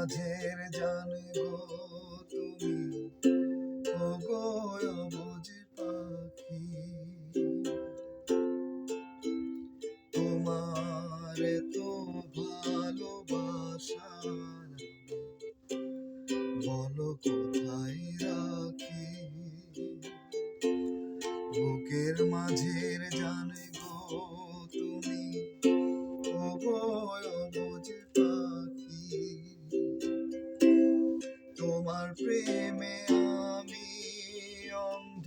মাঝের জান গো তুমি, ওগো অবুঝ পাখি। তোমার তো ভালোবাসা বলো কোথায় রাখি। বুকের মাঝের জান গো তুমি, ওগো অবুঝ পাখি। তোমার প্রেমে আমি অন্ধ,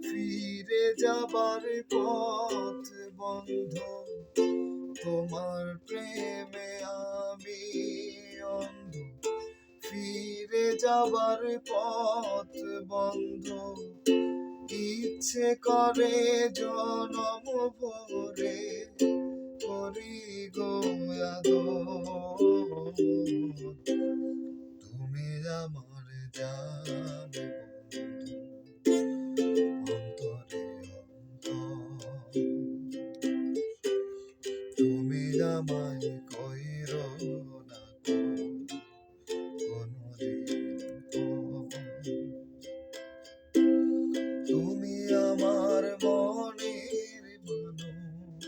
ফিরে যাবার পথ বন্ধ। তোমার প্রেমে আমি অন্ধ, ফিরে যাবার পথ বন্ধ। ইচ্ছে করে জনম ভরে করি গো আদর। তুমি আমার জান বন্ধু, অন্তরে অন্তর। তুমি আমায় কইরো না কোনদিন পর। তুমি আমার মনের মানুষ,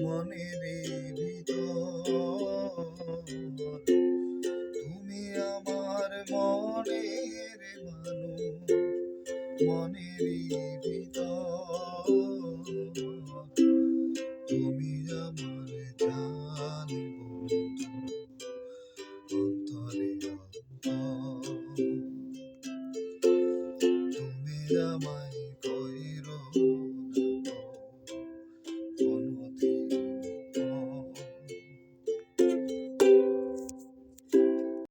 মনের ভিতর। তুমি আমার মনের মানুষ, মনের ভিতর। তুমি আমার জান বন্ধু, অন্তরে অন্তর। তুমি আমায়